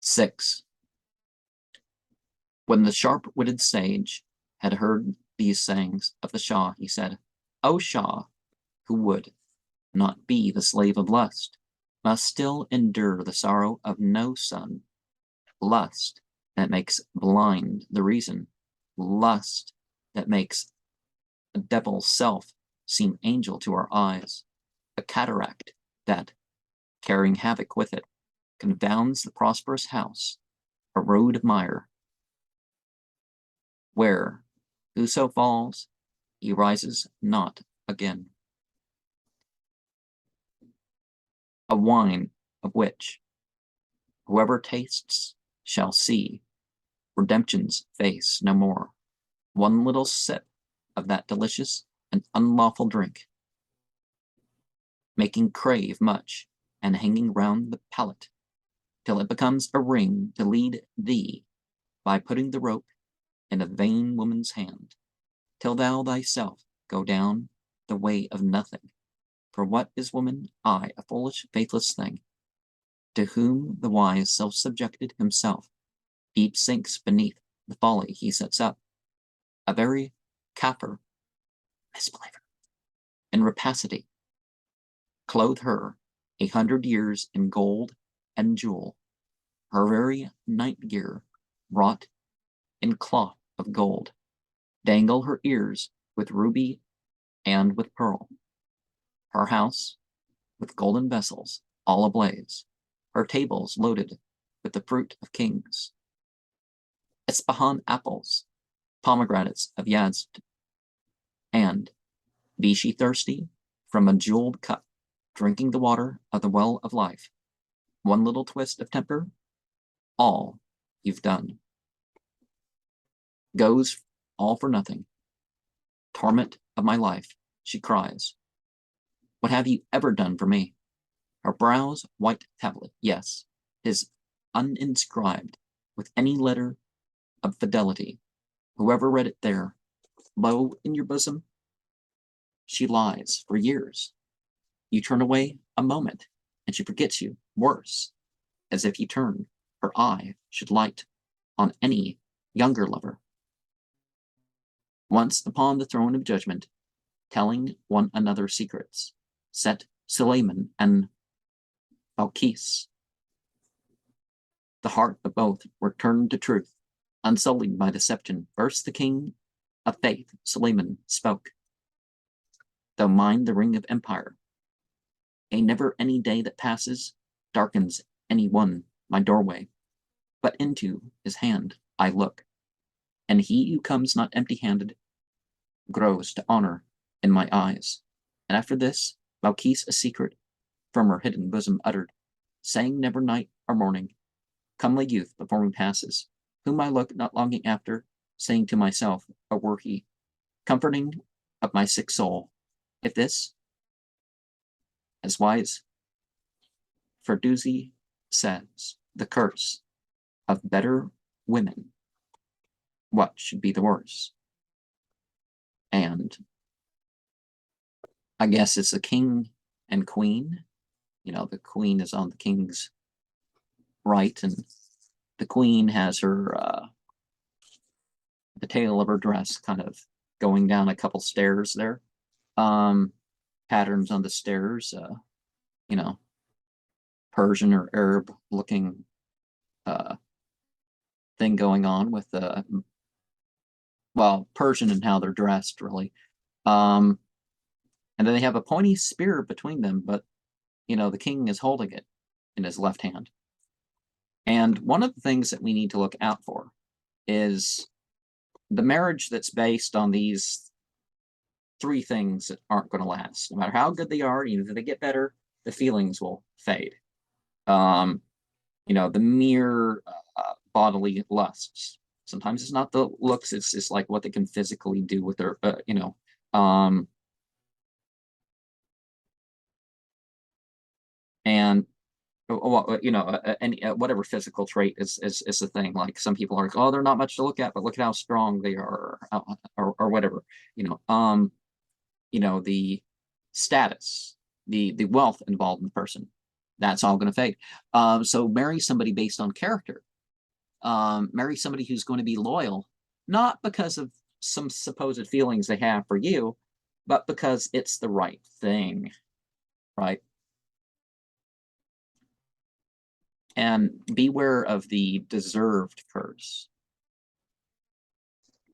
6. When the sharp-witted sage had heard these sayings of the Shah, he said, O Shah, who would not be the slave of lust, must still endure the sorrow of no son. Lust that makes blind the reason, lust that makes a devil's self seem angel to our eyes, a cataract that, carrying havoc with it, confounds the prosperous house, a road of mire, where whoso falls, he rises not again. A wine of which whoever tastes shall see redemption's face no more. One little sip of that delicious and unlawful drink, making crave much and hanging round the palate, till it becomes a ring to lead thee by putting the rope in a vain woman's hand, till thou thyself go down the way of nothing. For what is woman? I, a foolish, faithless thing, to whom the wise self-subjected himself deep sinks beneath the folly he sets up, a very capper, misbeliever, in rapacity. Clothe her 100 years in gold and jewel, her very night gear wrought in cloth of gold, dangle her ears with ruby and with pearl, her house with golden vessels all ablaze, her tables loaded with the fruit of kings, Ispahan apples, pomegranates of Yazd, and be she thirsty from a jeweled cup, drinking the water of the well of life, one little twist of temper, all you've done goes all for nothing. Torment of my life, she cries, what have you ever done for me? Her brow's white tablet, yes, is uninscribed with any letter of fidelity. Whoever read it there, low in your bosom, she lies for years. You turn away a moment, and she forgets you, worse, as if you turned her eye should light on any younger lover. Once upon the throne of judgment, telling one another secrets, sat Salaman and Balkis. The heart of both were turned to truth, unsullied by deception. First the king of faith, Salaman, spoke. Though mine the ring of empire, a never any day that passes darkens any one my doorway, but into his hand I look, and he who comes not empty-handed grows to honor in my eyes. And after this, Balkis a secret from her hidden bosom uttered, saying never night or morning, comely youth before me passes, whom I look not longing after, saying to myself, O were he, comforting of my sick soul, if this, as wise Ferdowsi says, the curse of better women, what should be the worse? And I guess it's the king and queen. You know, the queen is on the king's right, and the queen has her, the tail of her dress kind of going down a couple stairs there. Patterns on the stairs, you know, Persian or Arab looking thing going on with well, Persian and how they're dressed, really. And then they have a pointy spear between them, but, you know, the king is holding it in his left hand. And one of the things that we need to look out for is the marriage that's based on these three things that aren't going to last. No matter how good they are, even if they get better, the feelings will fade. You know, the mere bodily lusts. Sometimes it's not the looks, it's just like what they can physically do with their, you know, and you know, any whatever physical trait is the thing. Like some people are like, oh, they're not much to look at, but look at how strong they are, or whatever. You know, the status, the wealth involved in the person, That's all going to fade. So marry somebody based on character. Marry somebody who's going to be loyal, not because of some supposed feelings they have for you, but because it's the right thing, right? And beware of the deserved curse.